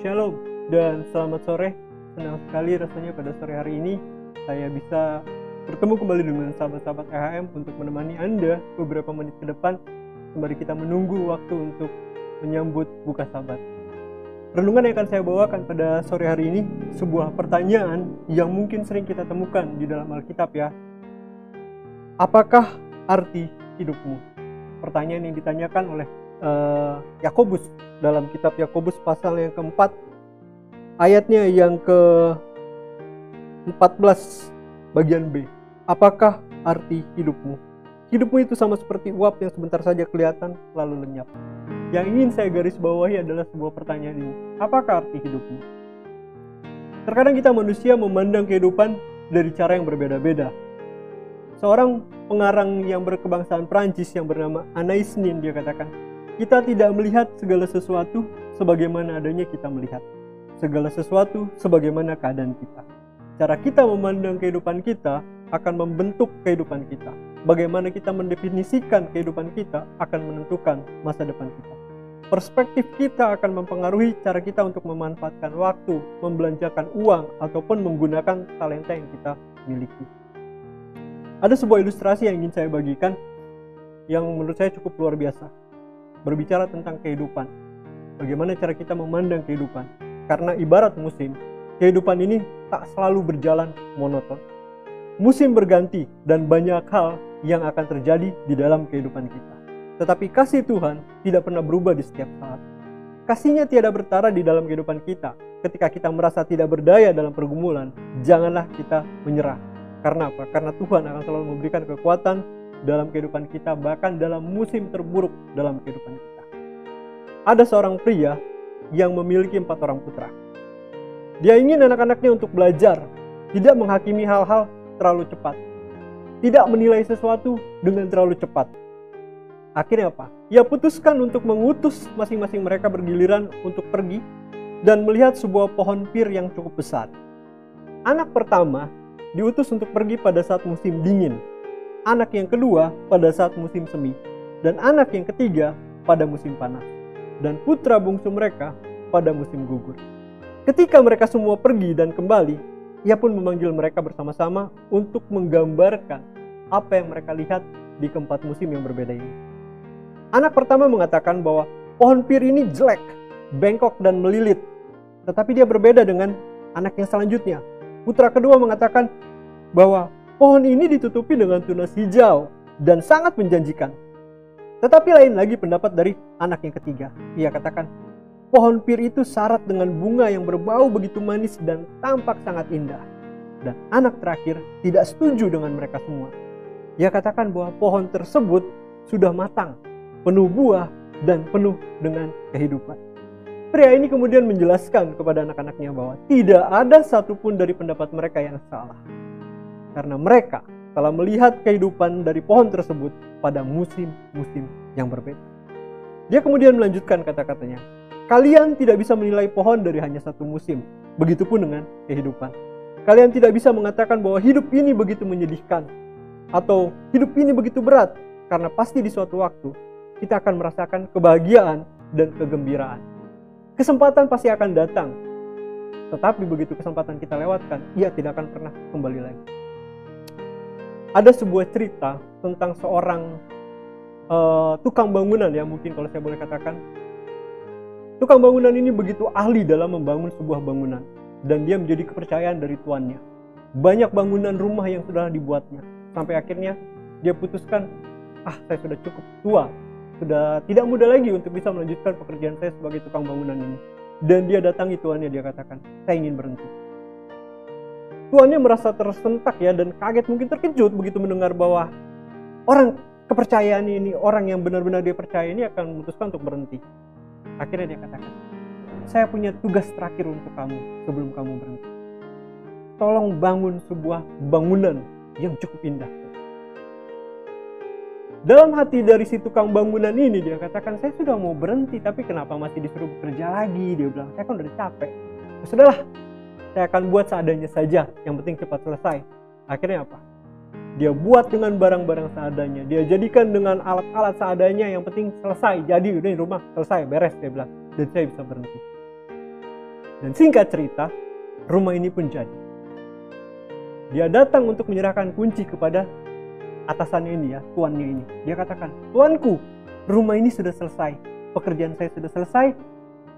Shalom dan selamat sore. Senang sekali rasanya pada sore hari ini saya bisa bertemu kembali dengan sahabat-sahabat EHM untuk menemani Anda beberapa menit ke depan sembari kita menunggu waktu untuk menyambut buka Sabat. Renungan yang akan saya bawakan pada sore hari ini sebuah pertanyaan yang mungkin sering kita temukan di dalam Alkitab ya. Apakah arti hidupmu? Pertanyaan yang ditanyakan oleh Yakobus dalam kitab Yakobus pasal yang keempat, ayatnya yang ke-14 bagian B. Apakah arti hidupmu? Hidupmu itu sama seperti uap yang sebentar saja kelihatan lalu lenyap. Yang ingin saya garis bawahi adalah sebuah pertanyaan ini. Apakah arti hidupmu? Terkadang kita manusia memandang kehidupan dari cara yang berbeda-beda. Seorang pengarang yang berkebangsaan Prancis yang bernama Anais Nin, dia katakan, kita tidak melihat segala sesuatu sebagaimana adanya kita melihat. Segala sesuatu sebagaimana keadaan kita. Cara kita memandang kehidupan kita akan membentuk kehidupan kita. Bagaimana kita mendefinisikan kehidupan kita akan menentukan masa depan kita. Perspektif kita akan mempengaruhi cara kita untuk memanfaatkan waktu, membelanjakan uang, ataupun menggunakan talenta yang kita miliki. Ada sebuah ilustrasi yang ingin saya bagikan yang menurut saya cukup luar biasa. Berbicara tentang kehidupan. Bagaimana cara kita memandang kehidupan. Karena ibarat musim, kehidupan ini tak selalu berjalan monoton. Musim berganti dan banyak hal yang akan terjadi di dalam kehidupan kita. Tetapi kasih Tuhan tidak pernah berubah di setiap saat. Kasih-Nya tiada bertara di dalam kehidupan kita. Ketika kita merasa tidak berdaya dalam pergumulan, janganlah kita menyerah. Karena apa? Karena Tuhan akan selalu memberikan kekuatan dalam kehidupan kita, bahkan dalam musim terburuk dalam kehidupan kita. Ada seorang pria yang memiliki 4 orang putra. Dia ingin anak-anaknya untuk belajar, tidak menghakimi hal-hal terlalu cepat, tidak menilai sesuatu dengan terlalu cepat. Akhirnya apa? Ia putuskan untuk mengutus masing-masing mereka bergiliran untuk pergi dan melihat sebuah pohon pir yang cukup besar. Anak pertama diutus untuk pergi pada saat musim dingin, anak yang kedua pada saat musim semi, dan anak yang ketiga pada musim panas, dan putra bungsu mereka pada musim gugur. Ketika mereka semua pergi dan kembali, ia pun memanggil mereka bersama-sama untuk menggambarkan apa yang mereka lihat di keempat musim yang berbeda ini. Anak pertama mengatakan bahwa pohon pir ini jelek, bengkok dan melilit, tetapi dia berbeda dengan anak yang selanjutnya. Putra kedua mengatakan bahwa pohon ini ditutupi dengan tunas hijau dan sangat menjanjikan. Tetapi lain lagi pendapat dari anak yang ketiga. Ia katakan, pohon pir itu syarat dengan bunga yang berbau begitu manis dan tampak sangat indah. Dan anak terakhir tidak setuju dengan mereka semua. Ia katakan bahwa pohon tersebut sudah matang, penuh buah dan penuh dengan kehidupan. Pria ini kemudian menjelaskan kepada anak-anaknya bahwa tidak ada satupun dari pendapat mereka yang salah. Karena mereka telah melihat kehidupan dari pohon tersebut pada musim-musim yang berbeda. Dia kemudian melanjutkan kata-katanya. Kalian tidak bisa menilai pohon dari hanya satu musim. Begitupun dengan kehidupan. Kalian tidak bisa mengatakan bahwa hidup ini begitu menyedihkan. Atau hidup ini begitu berat. Karena pasti di suatu waktu kita akan merasakan kebahagiaan dan kegembiraan. Kesempatan pasti akan datang. Tetapi begitu kesempatan kita lewatkan, ia tidak akan pernah kembali lagi. Ada sebuah cerita tentang seorang tukang bangunan ya, mungkin kalau saya boleh katakan. Tukang bangunan ini begitu ahli dalam membangun sebuah bangunan. Dan dia menjadi kepercayaan dari tuannya. Banyak bangunan rumah yang sudah dibuatnya. Sampai akhirnya dia putuskan, saya sudah cukup tua. Sudah tidak muda lagi untuk bisa melanjutkan pekerjaan saya sebagai tukang bangunan ini. Dan dia datangi tuannya, dia katakan, saya ingin berhenti. Tuannya merasa tersentak ya, dan kaget, mungkin terkejut begitu mendengar bahwa orang kepercayaan ini, orang yang benar-benar dia percaya ini akan memutuskan untuk berhenti. Akhirnya dia katakan, saya punya tugas terakhir untuk kamu sebelum kamu berhenti. Tolong bangun sebuah bangunan yang cukup indah. Dalam hati dari si tukang bangunan ini dia katakan, saya sudah mau berhenti, tapi kenapa masih disuruh bekerja lagi? Dia bilang, saya kan udah capek. Sudahlah, saya akan buat seadanya saja, yang penting cepat selesai. Akhirnya apa? Dia buat dengan barang-barang seadanya. Dia jadikan dengan alat-alat seadanya, yang penting selesai. Jadi udah di rumah, selesai, beres, dia bilang. Dan saya bisa berhenti. Dan singkat cerita, rumah ini pun jadi. Dia datang untuk menyerahkan kunci kepada atasannya ini ya, tuannya ini. Dia katakan, "Tuanku, rumah ini sudah selesai. Pekerjaan saya sudah selesai.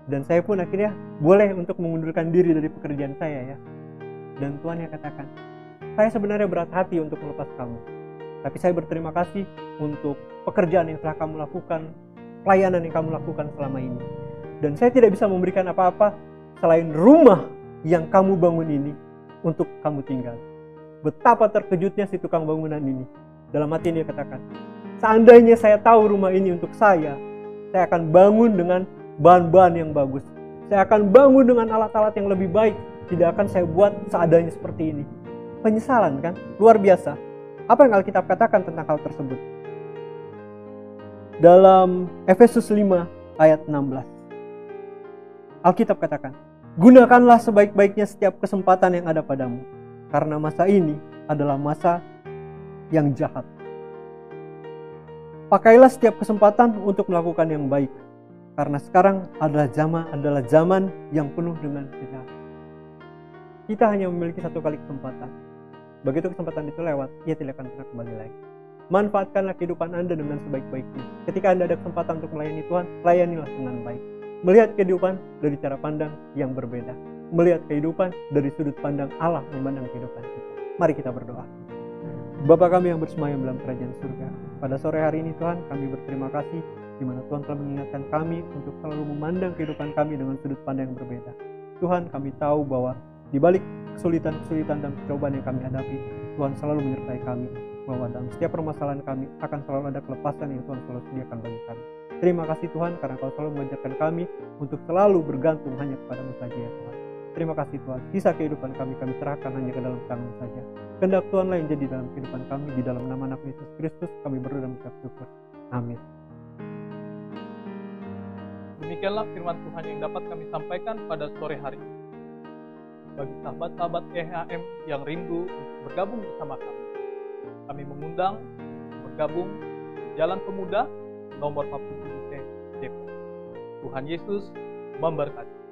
Dan saya pun akhirnya boleh untuk mengundurkan diri dari pekerjaan saya ya." Dan tuannya katakan, "Saya sebenarnya berat hati untuk melepas kamu. Tapi saya berterima kasih untuk pekerjaan yang telah kamu lakukan, pelayanan yang kamu lakukan selama ini. Dan saya tidak bisa memberikan apa-apa selain rumah yang kamu bangun ini untuk kamu tinggal." Betapa terkejutnya si tukang bangunan ini. Dalam hati dia katakan, "Seandainya saya tahu rumah ini untuk saya akan bangun dengan bahan-bahan yang bagus. Saya akan bangun dengan alat-alat yang lebih baik. Tidak akan saya buat seadanya seperti ini." Penyesalan kan? Luar biasa. Apa yang Alkitab katakan tentang hal tersebut? Dalam Efesus 5 ayat 16. Alkitab katakan, "Gunakanlah sebaik-baiknya setiap kesempatan yang ada padamu. Karena masa ini adalah masa yang jahat. Pakailah setiap kesempatan untuk melakukan yang baik. Karena sekarang adalah zaman yang penuh dengan kejahatan." Kita hanya memiliki satu kali kesempatan. Begitu kesempatan itu lewat, ia tidak akan pernah kembali lagi. Manfaatkanlah kehidupan Anda dengan sebaik-baiknya. Ketika Anda ada kesempatan untuk melayani Tuhan, layanilah dengan baik. Melihat kehidupan dari cara pandang yang berbeda. Melihat kehidupan dari sudut pandang Allah memandang kehidupan kita. Mari kita berdoa. Bapa kami yang bersemayam dalam kerajaan surga, pada sore hari ini Tuhan, kami berterima kasih di mana Tuhan telah mengingatkan kami untuk selalu memandang kehidupan kami dengan sudut pandang yang berbeda. Tuhan, kami tahu bahwa di balik kesulitan-kesulitan dan cobaan yang kami hadapi, Tuhan selalu menyertai kami, bahwa dalam setiap permasalahan kami akan selalu ada kelepasan yang Tuhan selalu sediakan bagi kami. Terima kasih Tuhan, karena Kau selalu mengajarkan kami untuk selalu bergantung hanya kepada-Mu saja ya Tuhan. Terima kasih Tuhan, sisa kehidupan kami serahkan hanya ke dalam tangan saja. Kehendak Tuhanlah yang jadi dalam kehidupan kami, di dalam nama Anak Yesus Kristus kami berdoa dan mengucap syukur. Amin. Demikianlah firman Tuhan yang dapat kami sampaikan pada sore hari ini. Bagi sahabat-sahabat EHM yang rindu untuk bergabung bersama kami mengundang bergabung di Jalan Pemuda nomor 47C Depok. Tuhan Yesus memberkati.